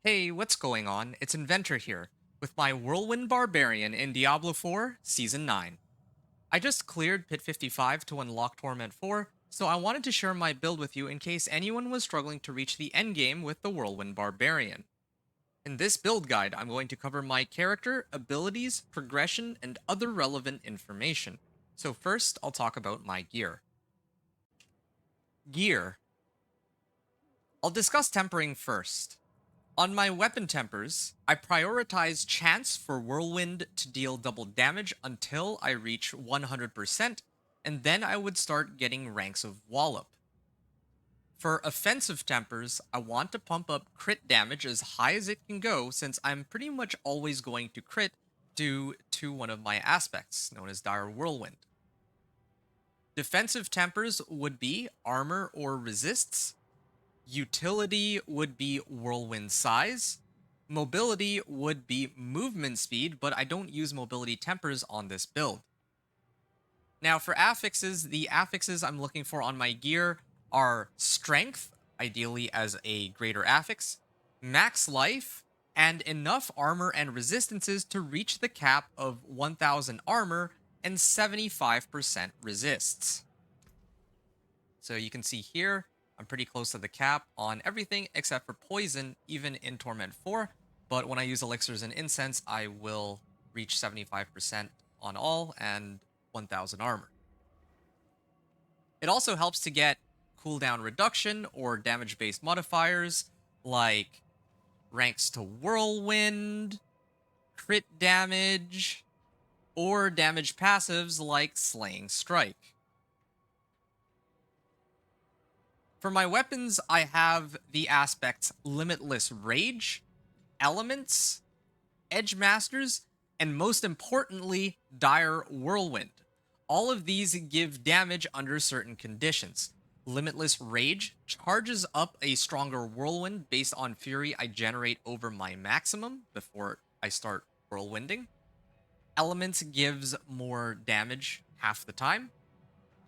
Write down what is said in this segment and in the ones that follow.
Hey, what's going on? It's Inventor here, with my Whirlwind Barbarian in Diablo 4, Season 9. I just cleared Pit 55 to unlock Torment 4, so I wanted to share my build with you in case anyone was struggling to reach the endgame with the Whirlwind Barbarian. In this build guide, I'm going to cover my character, abilities, progression, and other relevant information. So first, I'll talk about my gear. Gear. I'll discuss tempering first. On my weapon tempers, I prioritize chance for Whirlwind to deal double damage until I reach 100%, and then I would start getting ranks of Wallop. For offensive tempers, I want to pump up crit damage as high as it can go since I'm pretty much always going to crit due to one of my aspects, known as Dire Whirlwind. Defensive tempers would be armor or resists, utility would be whirlwind size. Mobility would be movement speed, but I don't use mobility tempers on this build. Now for affixes, the affixes I'm looking for on my gear are strength, ideally as a greater affix, max life, and enough armor and resistances to reach the cap of 1000 armor and 75% resists. So you can see here, I'm pretty close to the cap on everything except for poison, even in Torment 4. But when I use elixirs and incense, I will reach 75% on all and 1000 armor. It also helps to get cooldown reduction or damage based modifiers like ranks to whirlwind, crit damage, or damage passives like slaying strike. For my weapons, I have the aspects Limitless Rage, Elements, Edge Masters, and most importantly, Dire Whirlwind. All of these give damage under certain conditions. Limitless Rage charges up a stronger whirlwind based on fury I generate over my maximum before I start whirlwinding. Elements gives more damage half the time.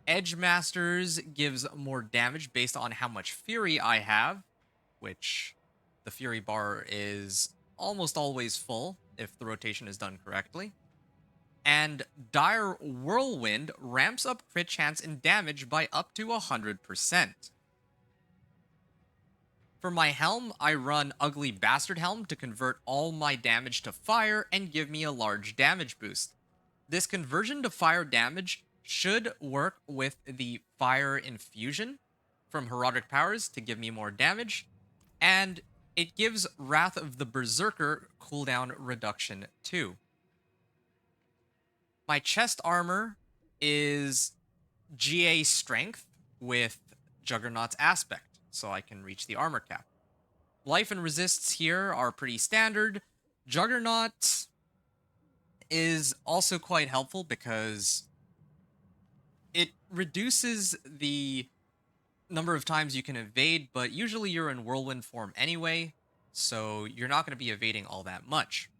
Edge Masters gives more damage based on how much fury I have, which the fury bar is almost always full if the rotation is done correctly. And Dire Whirlwind ramps up crit chance and damage by up to 100%. For my helm, I run Ugly Bastard Helm to convert all my damage to fire and give me a large damage boost. This conversion to fire damage should work with the fire infusion from Herodic Powers to give me more damage, and it gives Wrath of the Berserker cooldown reduction too. My chest armor is GA strength with Juggernaut's aspect, so I can reach the armor cap. Life and resists here are pretty standard. Juggernaut is also quite helpful because it reduces the number of times you can evade, but usually you're in whirlwind form anyway, so you're not going to be evading all that much.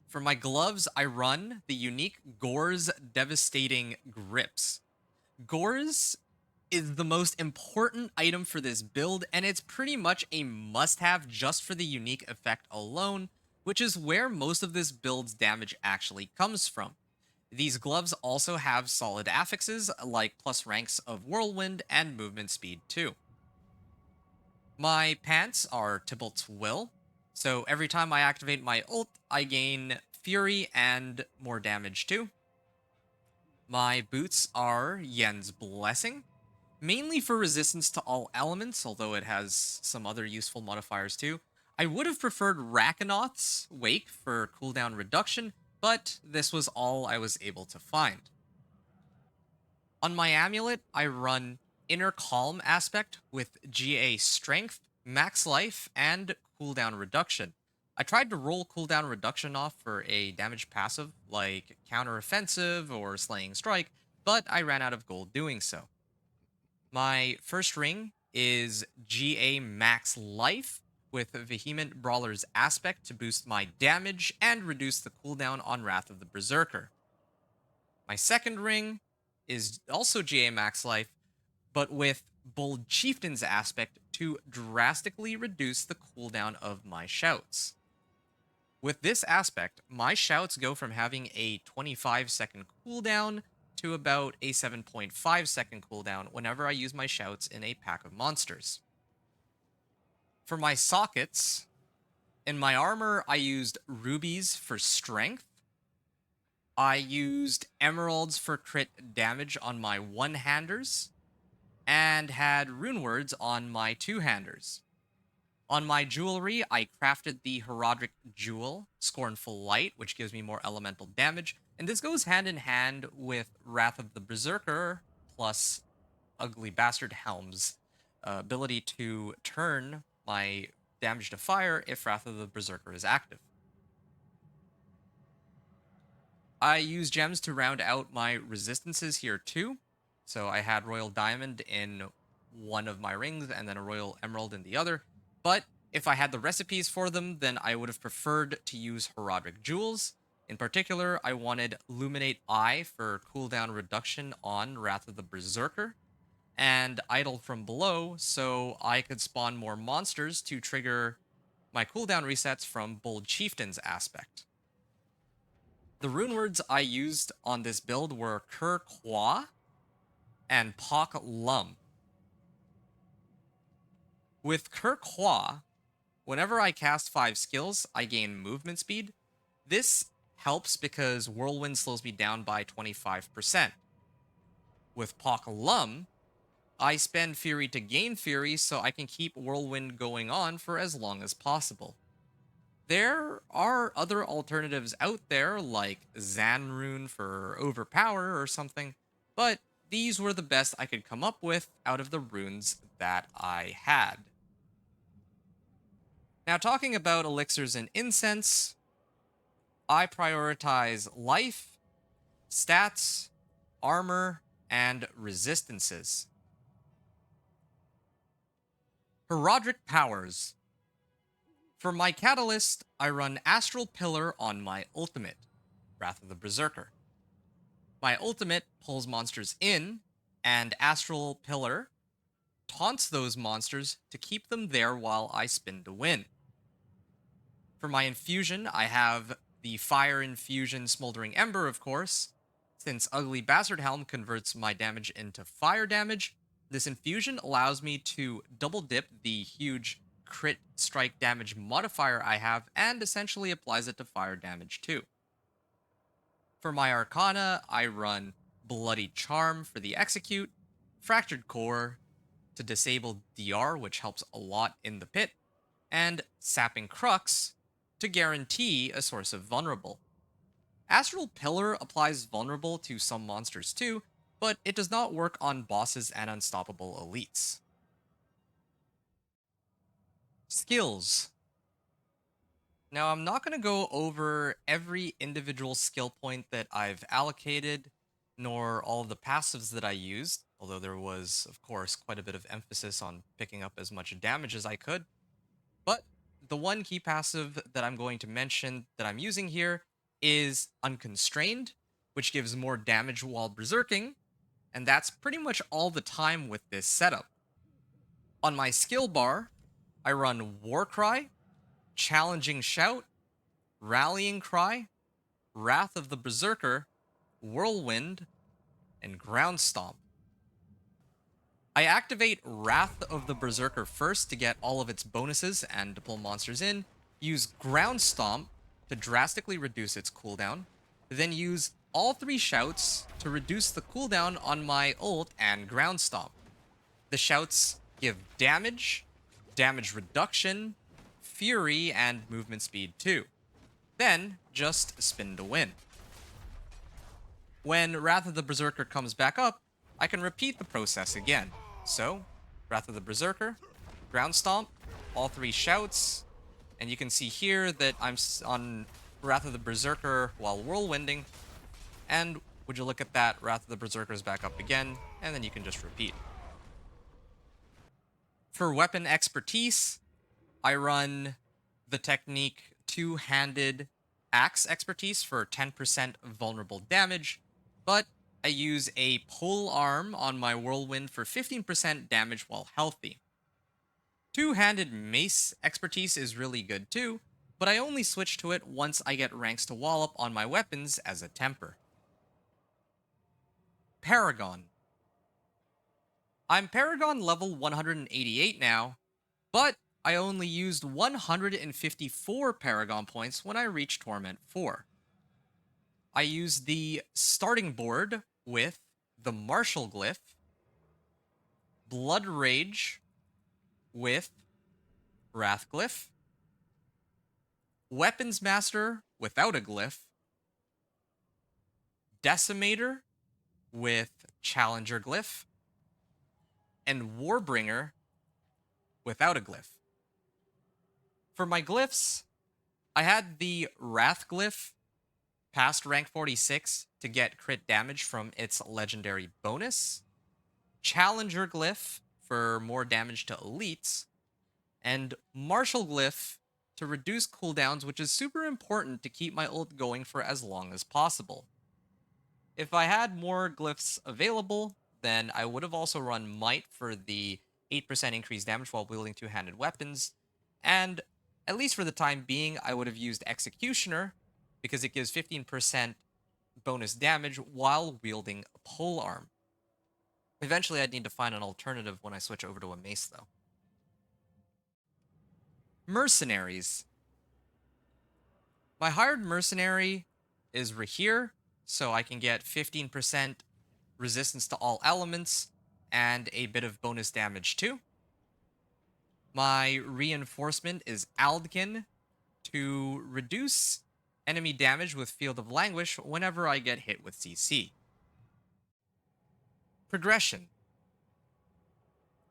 For my gloves, I run the unique Gore's Devastating Grips. Gore's is the most important item for this build, and it's pretty much a must-have just for the unique effect alone, which is where most of this build's damage actually comes from. These gloves also have solid affixes like plus ranks of Whirlwind and movement speed too. My pants are Tybalt's Will, so every time I activate my ult, I gain Fury and more damage too. My boots are Yen's Blessing, mainly for resistance to all elements, although it has some other useful modifiers too. I would have preferred Rakanoth's Wake for cooldown reduction, but this was all I was able to find. On my amulet, I run Inner Calm aspect with GA Strength, Max Life, and cooldown reduction. I tried to roll cooldown reduction off for a damage passive like Counter Offensive or Slaying Strike, but I ran out of gold doing so. My first ring is GA Max Life with Vehement Brawler's Aspect to boost my damage and reduce the cooldown on Wrath of the Berserker. My second ring is also GA Max Life, but with Bold Chieftain's Aspect to drastically reduce the cooldown of my shouts. With this aspect, my shouts go from having a 25-second cooldown to about a 7.5-second cooldown whenever I use my shouts in a pack of monsters. For my sockets, in my armor, I used rubies for strength. I used emeralds for crit damage on my one-handers, and had rune words on my two-handers. On my jewelry, I crafted the Herodic Jewel, Scornful Light, which gives me more elemental damage, and this goes hand in hand with Wrath of the Berserker plus Ugly Bastard Helm's ability to turn my damage to fire if Wrath of the Berserker is active. I use gems to round out my resistances here too. So I had Royal Diamond in one of my rings and then a Royal Emerald in the other. But if I had the recipes for them, then I would have preferred to use Herodic Jewels. In particular, I wanted Luminate Eye for cooldown reduction on Wrath of the Berserker, and Idle from Below so I could spawn more monsters to trigger my cooldown resets from Bold Chieftain's aspect. The rune words I used on this build were Cur Qua and Pak Lum. With Cur Qua, whenever I cast 5 skills, I gain movement speed. This helps because Whirlwind slows me down by 25%. With Pak Lum, I spend Fury to gain Fury so I can keep Whirlwind going on for as long as possible. There are other alternatives out there, like Zanrune for Overpower or something, but these were the best I could come up with out of the runes that I had. Now, talking about elixirs and incense, I prioritize life, stats, armor, and resistances. Herodic powers. For my catalyst, I run Astral Pillar on my ultimate, Wrath of the Berserker. My ultimate pulls monsters in, and Astral Pillar taunts those monsters to keep them there while I spin to win. For my infusion, I have the Fire Infusion Smoldering Ember, of course. Since Ugly Bastard Helm converts my damage into fire damage, this infusion allows me to double dip the huge crit strike damage modifier I have and essentially applies it to fire damage too. For my Arcana, I run Bloody Charm for the execute, Fractured Core to disable DR, which helps a lot in the pit, and Sapping Crux to guarantee a source of vulnerable. Astral Pillar applies vulnerable to some monsters too, but it does not work on bosses and unstoppable elites. Skills. Now, I'm not going to go over every individual skill point that I've allocated, nor all of the passives that I used, although there was, of course, quite a bit of emphasis on picking up as much damage as I could. But the one key passive that I'm going to mention that I'm using here is Unconstrained, which gives more damage while berserking, and that's pretty much all the time with this setup. On my skill bar, I run Warcry, Challenging Shout, Rallying Cry, Wrath of the Berserker, Whirlwind, and Ground Stomp. I activate Wrath of the Berserker first to get all of its bonuses and to pull monsters in, use Ground Stomp to drastically reduce its cooldown, then use all 3 shouts to reduce the cooldown on my ult and Ground Stomp. The shouts give damage, damage reduction, fury, and movement speed too. Then, just spin to win. When Wrath of the Berserker comes back up, I can repeat the process again. So, Wrath of the Berserker, Ground Stomp, all 3 shouts, and you can see here that I'm on Wrath of the Berserker while whirlwinding, and would you look at that, Wrath of the Berserker is back up again, and then you can just repeat. For weapon expertise, I run the technique Two-Handed Axe expertise for 10% vulnerable damage, but I use a pole arm on my whirlwind for 15% damage while healthy. Two-handed mace expertise is really good too, but I only switch to it once I get ranks to wallop on my weapons as a temper. Paragon. I'm Paragon level 188 now, but I only used 154 Paragon points when I reached Torment 4. I used the starting board with the Martial Glyph, Blood Rage with Wrath Glyph, Weapons Master without a glyph, Decimator with Challenger Glyph, and Warbringer without a glyph. For my glyphs, I had the Wrath Glyph past rank 46 to get crit damage from its legendary bonus, Challenger Glyph for more damage to elites, and Martial Glyph to reduce cooldowns, which is super important to keep my ult going for as long as possible. If I had more glyphs available, then I would have also run Might for the 8% increased damage while wielding two-handed weapons, and at least for the time being, I would have used Executioner because it gives 15% bonus damage while wielding a polearm. Eventually, I'd need to find an alternative when I switch over to a mace, though. Mercenaries. My hired mercenary is Rahir, so I can get 15% resistance to all elements and a bit of bonus damage too. My reinforcement is Aldkin to reduce enemy damage with Field of Languish whenever I get hit with CC. Progression.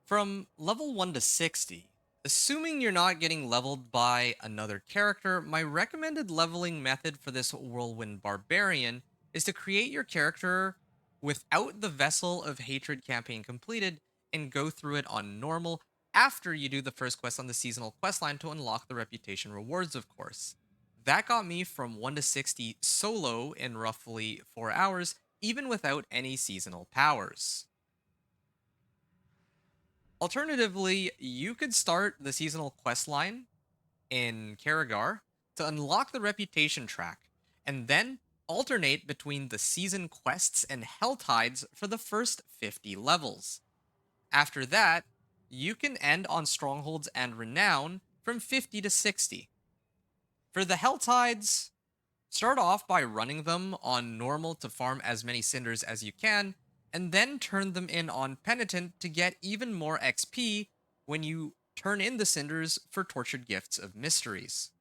From level 1 to 60, assuming you're not getting leveled by another character, my recommended leveling method for this Whirlwind Barbarian is to create your character without the Vessel of Hatred campaign completed and go through it on normal after you do the first quest on the seasonal questline to unlock the reputation rewards, of course. That got me from 1 to 60 solo in roughly 4 hours, even without any seasonal powers. Alternatively, you could start the seasonal questline in Karagar to unlock the reputation track, and then alternate between the season quests and Hell Tides for the first 50 levels. After that, you can end on Strongholds and Renown from 50 to 60. For the Hell Tides, start off by running them on normal to farm as many cinders as you can, and then turn them in on Penitent to get even more XP when you turn in the cinders for Tortured Gifts of Mysteries.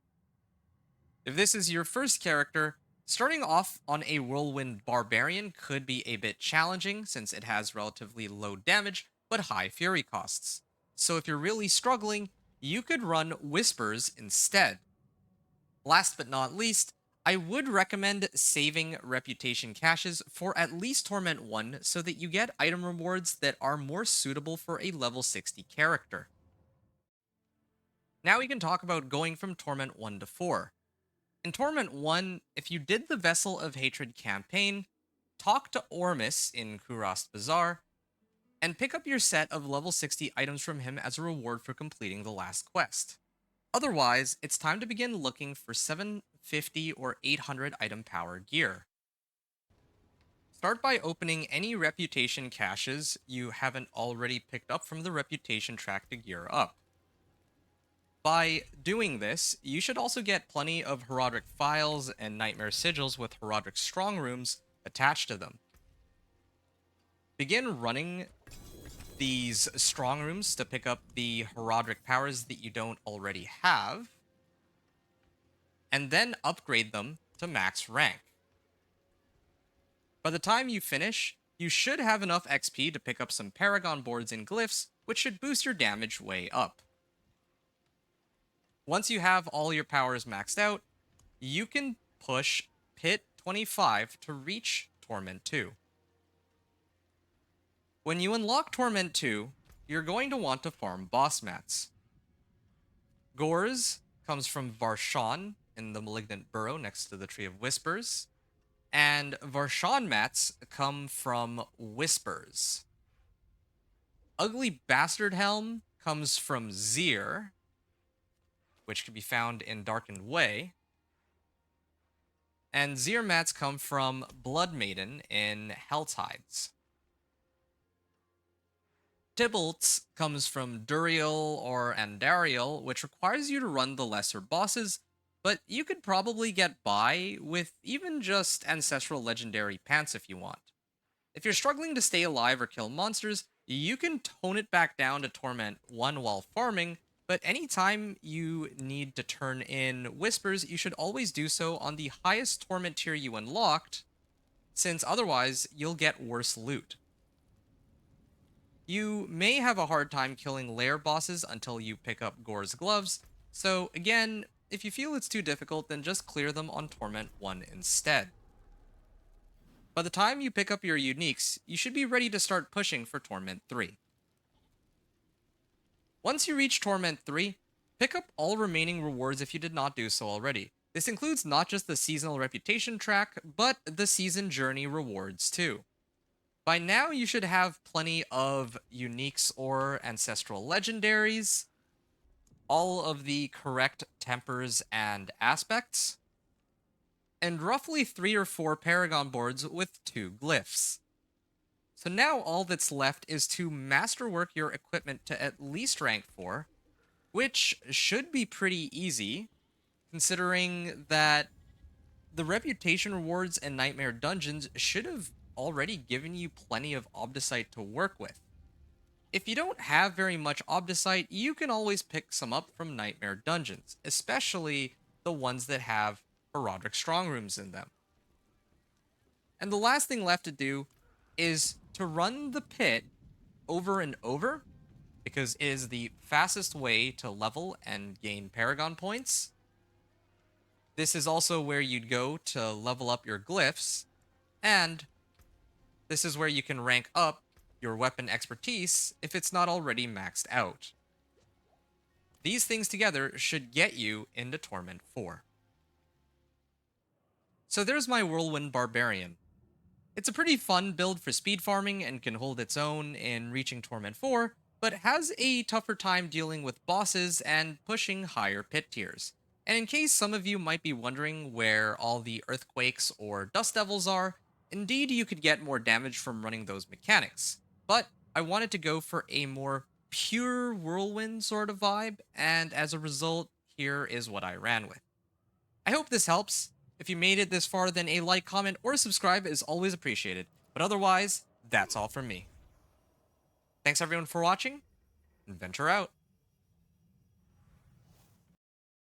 If this is your first character, starting off on a Whirlwind Barbarian could be a bit challenging since it has relatively low damage but high fury costs. So if you're really struggling, you could run Whispers instead. Last but not least, I would recommend saving reputation caches for at least Torment 1 so that you get item rewards that are more suitable for a level 60 character. Now we can talk about going from Torment 1 to 4. In Torment 1, if you did the Vessel of Hatred campaign, talk to Ormus in Kurast Bazaar, and pick up your set of level 60 items from him as a reward for completing the last quest. Otherwise, it's time to begin looking for 750 or 800 item power gear. Start by opening any reputation caches you haven't already picked up from the reputation track to gear up. By doing this, you should also get plenty of Herodic Files and Nightmare Sigils with Herodic Strong Rooms attached to them. Begin running these strong rooms to pick up the Herodic powers that you don't already have, and then upgrade them to max rank. By the time you finish, you should have enough XP to pick up some Paragon boards and glyphs, which should boost your damage way up. Once you have all your powers maxed out, you can push Pit 25 to reach Torment 2. When you unlock Torment 2, you're going to want to farm boss mats. Gores comes from Varshan in the Malignant Burrow next to the Tree of Whispers, and Varshan mats come from Whispers. Ugly Bastard Helm comes from Zir, which can be found in Darkened Way. And Zir mats come from Blood Maiden in Helltides. Tybalt's comes from Duriel or Andariel, which requires you to run the lesser bosses, but you could probably get by with even just Ancestral Legendary Pants if you want. If you're struggling to stay alive or kill monsters, you can tone it back down to Torment 1 while farming, but anytime you need to turn in Whispers, you should always do so on the highest Torment tier you unlocked, since otherwise you'll get worse loot. You may have a hard time killing lair bosses until you pick up Gore's gloves, so again, if you feel it's too difficult, then just clear them on Torment 1 instead. By the time you pick up your uniques, you should be ready to start pushing for Torment 3. Once you reach Torment 3, pick up all remaining rewards if you did not do so already. This includes not just the seasonal reputation track, but the season journey rewards too. By now, you should have plenty of uniques or ancestral legendaries, all of the correct tempers and aspects, and roughly 3 or 4 Paragon boards with 2 glyphs. So now all that's left is to masterwork your equipment to at least rank 4, which should be pretty easy, considering that the reputation rewards and nightmare dungeons should have already given you plenty of Obdicite to work with. If you don't have very much Obdicite, you can always pick some up from nightmare dungeons, especially the ones that have Herodric Strongrooms in them. And the last thing left to do is to run the pit over and over, because it is the fastest way to level and gain Paragon points. This is also where you'd go to level up your glyphs, and this is where you can rank up your weapon expertise if it's not already maxed out. These things together should get you into Torment 4. So there's my Whirlwind Barbarian. It's a pretty fun build for speed farming and can hold its own in reaching Torment 4, but has a tougher time dealing with bosses and pushing higher pit tiers. And in case some of you might be wondering where all the Earthquakes or Dust Devils are, indeed you could get more damage from running those mechanics, but I wanted to go for a more pure Whirlwind sort of vibe, and as a result, here is what I ran with. I hope this helps. If you made it this far, then a like, comment, or subscribe is always appreciated. But otherwise, that's all from me. Thanks everyone for watching, and venture out.